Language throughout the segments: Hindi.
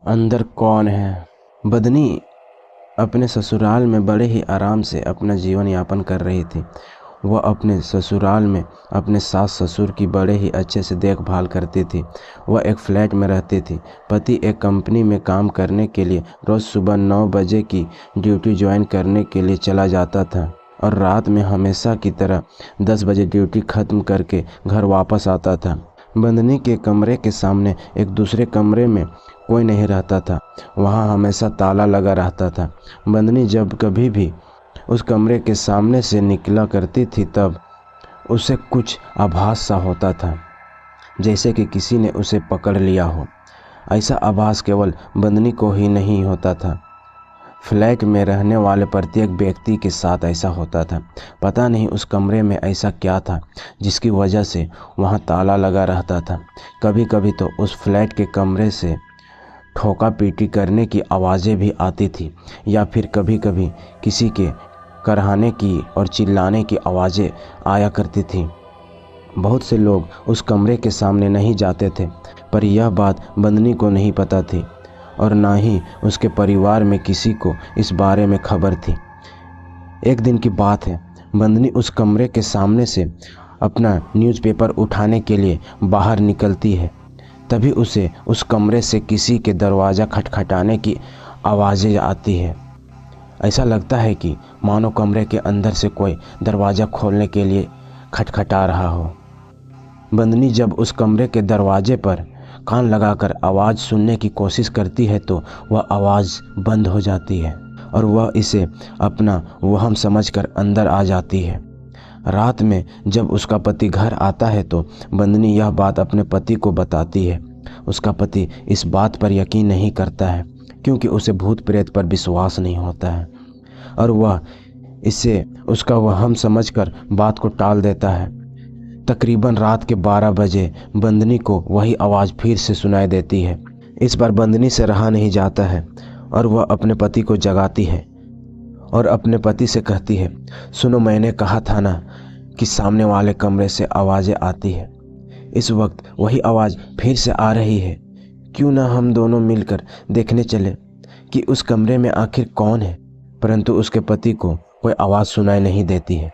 अंदर कौन है। बदनी अपने ससुराल में बड़े ही आराम से अपना जीवन यापन कर रही थी। वह अपने ससुराल में अपने सास ससुर की बड़े ही अच्छे से देखभाल करती थी। वह एक फ्लैट में रहती थी। पति एक कंपनी में काम करने के लिए रोज़ सुबह 9 बजे की ड्यूटी ज्वाइन करने के लिए चला जाता था और रात में हमेशा की तरह 10 बजे ड्यूटी ख़त्म करके घर वापस आता था। बंदनी के कमरे के सामने एक दूसरे कमरे में कोई नहीं रहता था। वहाँ हमेशा ताला लगा रहता था। बंदनी जब कभी भी उस कमरे के सामने से निकला करती थी तब उसे कुछ आभास सा होता था, जैसे कि किसी ने उसे पकड़ लिया हो। ऐसा आभास केवल बंदनी को ही नहीं होता था, फ्लैट में रहने वाले प्रत्येक व्यक्ति के साथ ऐसा होता था। पता नहीं उस कमरे में ऐसा क्या था जिसकी वजह से वहाँ ताला लगा रहता था। कभी कभी तो उस फ्लैट के कमरे से ठोका पीटी करने की आवाज़ें भी आती थी या फिर कभी कभी किसी के कराहने की और चिल्लाने की आवाज़ें आया करती थी। बहुत से लोग उस कमरे के सामने नहीं जाते थे, पर यह बात बंदनी को नहीं पता थी और ना ही उसके परिवार में किसी को इस बारे में खबर थी। एक दिन की बात है, बंदनी उस कमरे के सामने से अपना न्यूज़पेपर उठाने के लिए बाहर निकलती है। तभी उसे उस कमरे से किसी के दरवाज़ा खटखटाने की आवाज़ें आती है। ऐसा लगता है कि मानो कमरे के अंदर से कोई दरवाज़ा खोलने के लिए खटखटा रहा हो। बंदनी जब उस कमरे के दरवाजे पर कान लगाकर आवाज़ सुनने की कोशिश करती है तो वह आवाज़ बंद हो जाती है और वह इसे अपना वहम समझकर अंदर आ जाती है। रात में जब उसका पति घर आता है तो बंदनी यह बात अपने पति को बताती है। उसका पति इस बात पर यकीन नहीं करता है क्योंकि उसे भूत प्रेत पर विश्वास नहीं होता है और वह इसे उसका वहम समझकर बात को टाल देता है। तकरीबन रात के 12 बजे बंदनी को वही आवाज़ फिर से सुनाई देती है। इस बार बंदनी से रहा नहीं जाता है और वह अपने पति को जगाती है और अपने पति से कहती है, सुनो, मैंने कहा था ना कि सामने वाले कमरे से आवाज़ें आती है। इस वक्त वही आवाज़ फिर से आ रही है। क्यों ना हम दोनों मिलकर देखने चले कि उस कमरे में आखिर कौन है। परंतु उसके पति को कोई आवाज़ सुनाई नहीं देती है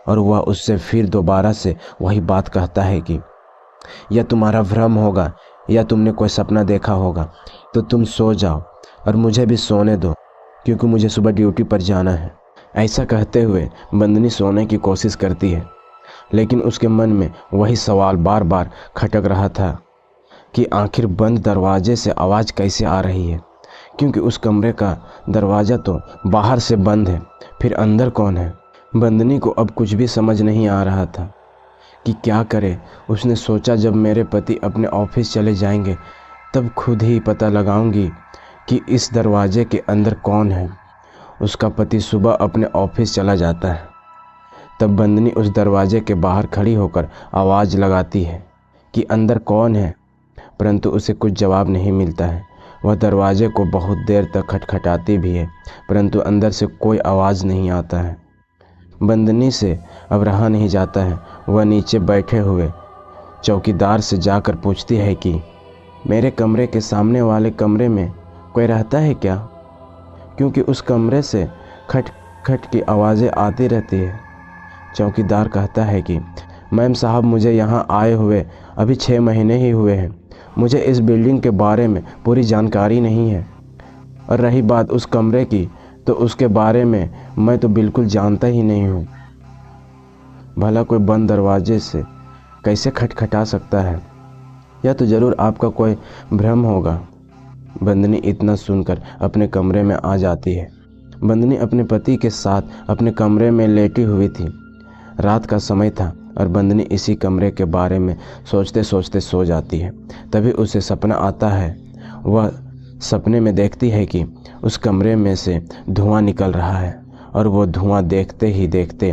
और वह उससे फिर दोबारा से वही बात कहता है कि यह तुम्हारा भ्रम होगा या तुमने कोई सपना देखा होगा, तो तुम सो जाओ और मुझे भी सोने दो क्योंकि मुझे सुबह ड्यूटी पर जाना है। ऐसा कहते हुए बंदनी सोने की कोशिश करती है, लेकिन उसके मन में वही सवाल बार बार खटक रहा था कि आखिर बंद दरवाजे से आवाज़ कैसे आ रही है, क्योंकि उस कमरे का दरवाज़ा तो बाहर से बंद है, फिर अंदर कौन है। बंदनी को अब कुछ भी समझ नहीं आ रहा था कि क्या करे। उसने सोचा, जब मेरे पति अपने ऑफिस चले जाएंगे तब खुद ही पता लगाऊंगी कि इस दरवाजे के अंदर कौन है। उसका पति सुबह अपने ऑफिस चला जाता है। तब बंदनी उस दरवाजे के बाहर खड़ी होकर आवाज़ लगाती है कि अंदर कौन है, परंतु उसे कुछ जवाब नहीं मिलता है। वह दरवाजे को बहुत देर तक खटखटाती भी है, परंतु अंदर से कोई आवाज़ नहीं आता है। बंदनी से अब रहा नहीं जाता है। वह नीचे बैठे हुए चौकीदार से जाकर पूछती है कि मेरे कमरे के सामने वाले कमरे में कोई रहता है क्या, क्योंकि उस कमरे से खट खट की आवाज़ें आती रहती है। चौकीदार कहता है कि मैम साहब, मुझे यहाँ आए हुए अभी 6 महीने ही हुए हैं। मुझे इस बिल्डिंग के बारे में पूरी जानकारी नहीं है, और रही बात उस कमरे की तो उसके बारे में मैं तो बिल्कुल जानता ही नहीं हूँ। भला कोई बंद दरवाजे से कैसे खटखटा सकता है। या तो ज़रूर आपका कोई भ्रम होगा। बंदनी इतना सुनकर अपने कमरे में आ जाती है। बंदनी अपने पति के साथ अपने कमरे में लेटी हुई थी। रात का समय था और बंदनी इसी कमरे के बारे में सोचते सोचते सो जाती है। तभी उसे सपना आता है। वह सपने में देखती है कि उस कमरे में से धुआं निकल रहा है और वो धुआं देखते ही देखते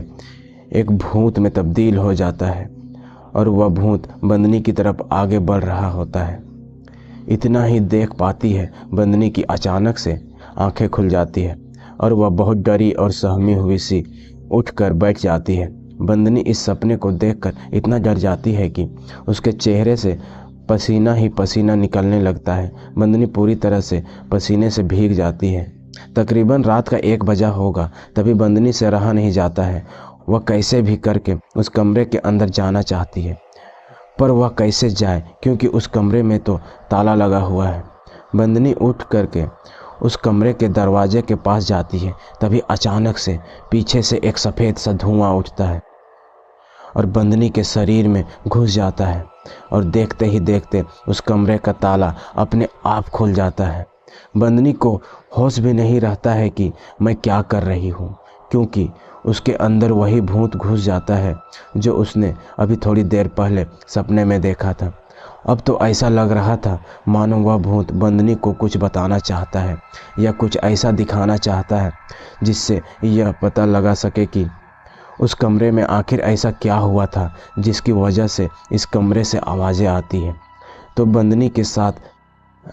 एक भूत में तब्दील हो जाता है और वह भूत बंदनी की तरफ आगे बढ़ रहा होता है। इतना ही देख पाती है, बंदनी की अचानक से आंखें खुल जाती है और वह बहुत डरी और सहमी हुई सी उठकर बैठ जाती है। बंदनी इस सपने को देखकर इतना डर जाती है कि उसके चेहरे से पसीना ही पसीना निकलने लगता है। बंदनी पूरी तरह से पसीने से भीग जाती है। तकरीबन रात का 1 बजा होगा, तभी बंदनी से रहा नहीं जाता है। वह कैसे भी करके उस कमरे के अंदर जाना चाहती है, पर वह कैसे जाए क्योंकि उस कमरे में तो ताला लगा हुआ है। बंदनी उठ करके उस कमरे के दरवाजे के पास जाती है, तभी अचानक से पीछे से एक सफ़ेद सा धुआं उठता है और बंदनी के शरीर में घुस जाता है और देखते ही देखते उस कमरे का ताला अपने आप खुल जाता है। बंदनी को होश भी नहीं रहता है कि मैं क्या कर रही हूँ, क्योंकि उसके अंदर वही भूत घुस जाता है जो उसने अभी थोड़ी देर पहले सपने में देखा था। अब तो ऐसा लग रहा था मानो वह भूत बंदनी को कुछ बताना चाहता है या कुछ ऐसा दिखाना चाहता है जिससे यह पता लगा सके कि उस कमरे में आखिर ऐसा क्या हुआ था जिसकी वजह से इस कमरे से आवाज़ें आती हैं। तो बंदनी के साथ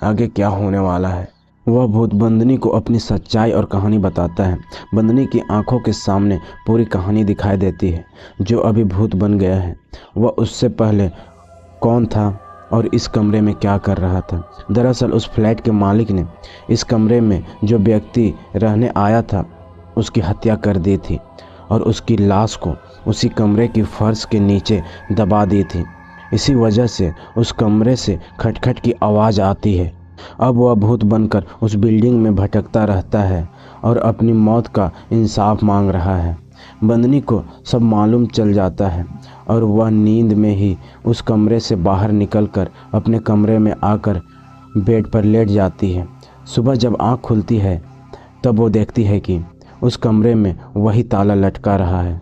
आगे क्या होने वाला है। वह भूत बंदनी को अपनी सच्चाई और कहानी बताता है। बंदनी की आंखों के सामने पूरी कहानी दिखाई देती है। जो अभी भूत बन गया है वह उससे पहले कौन था और इस कमरे में क्या कर रहा था। दरअसल उस फ्लैट के मालिक ने इस कमरे में जो व्यक्ति रहने आया था उसकी हत्या कर दी थी और उसकी लाश को उसी कमरे की फर्श के नीचे दबा दी थी। इसी वजह से उस कमरे से खटखट की आवाज़ आती है। अब वह भूत बनकर उस बिल्डिंग में भटकता रहता है और अपनी मौत का इंसाफ मांग रहा है। बंदनी को सब मालूम चल जाता है और वह नींद में ही उस कमरे से बाहर निकलकर अपने कमरे में आकर बेड पर लेट जाती है। सुबह जब आँख खुलती है तब वो देखती है कि उस कमरे में वही ताला लटका रहा है।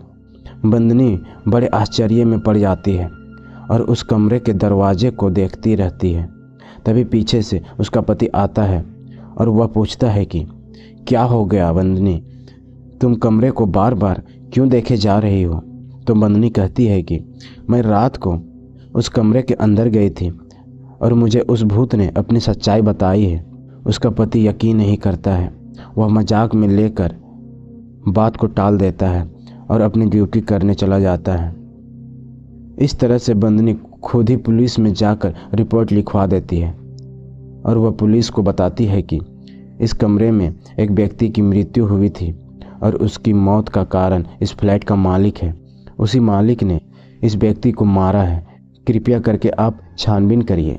बंदनी बड़े आश्चर्य में पड़ जाती है और उस कमरे के दरवाजे को देखती रहती है। तभी पीछे से उसका पति आता है और वह पूछता है कि क्या हो गया बंदनी, तुम कमरे को बार बार क्यों देखे जा रही हो। तो बंदनी कहती है कि मैं रात को उस कमरे के अंदर गई थी और मुझे उस भूत ने अपनी सच्चाई बताई है। उसका पति यकीन नहीं करता है। वह मजाक में लेकर बात को टाल देता है और अपनी ड्यूटी करने चला जाता है। इस तरह से बंदनी खुद ही पुलिस में जाकर रिपोर्ट लिखवा देती है और वह पुलिस को बताती है कि इस कमरे में एक व्यक्ति की मृत्यु हुई थी और उसकी मौत का कारण इस फ्लैट का मालिक है। उसी मालिक ने इस व्यक्ति को मारा है। कृपया करके आप छानबीन करिए।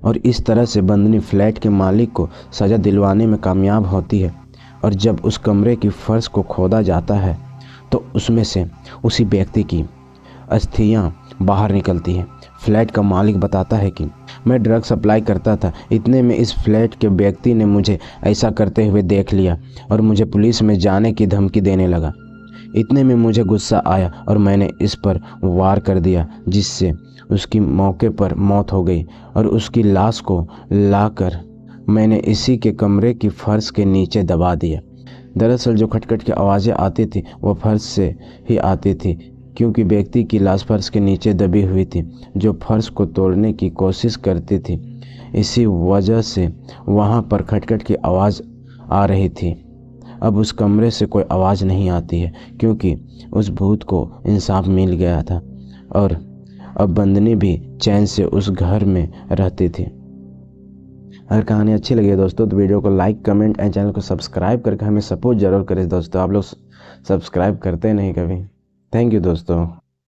और इस तरह से बंदनी फ्लैट के मालिक को सज़ा दिलवाने में कामयाब होती है। और जब उस कमरे की फर्श को खोदा जाता है तो उसमें से उसी व्यक्ति की अस्थियां बाहर निकलती हैं। फ्लैट का मालिक बताता है कि मैं ड्रग सप्लाई करता था, इतने में इस फ्लैट के व्यक्ति ने मुझे ऐसा करते हुए देख लिया और मुझे पुलिस में जाने की धमकी देने लगा। इतने में मुझे गुस्सा आया और मैंने इस पर वार कर दिया, जिससे उसकी मौके पर मौत हो गई और उसकी लाश को लाकर मैंने इसी के कमरे की फर्श के नीचे दबा दिया। दरअसल जो खटखट की आवाज़ें आती थी वह फर्श से ही आती थी, क्योंकि व्यक्ति की लाश फर्श के नीचे दबी हुई थी जो फर्श को तोड़ने की कोशिश करती थी। इसी वजह से वहाँ पर खटखट की आवाज़ आ रही थी। अब उस कमरे से कोई आवाज़ नहीं आती है क्योंकि उस भूत को इंसाफ मिल गया था और अब बंदनी भी चैन से उस घर में रहती थी। अगर कहानी अच्छी लगी है दोस्तों तो वीडियो को लाइक, कमेंट एंड चैनल को सब्सक्राइब करके हमें सपोर्ट ज़रूर करें दोस्तों। आप लोग सब्सक्राइब करते नहीं कभी। थैंक यू दोस्तों।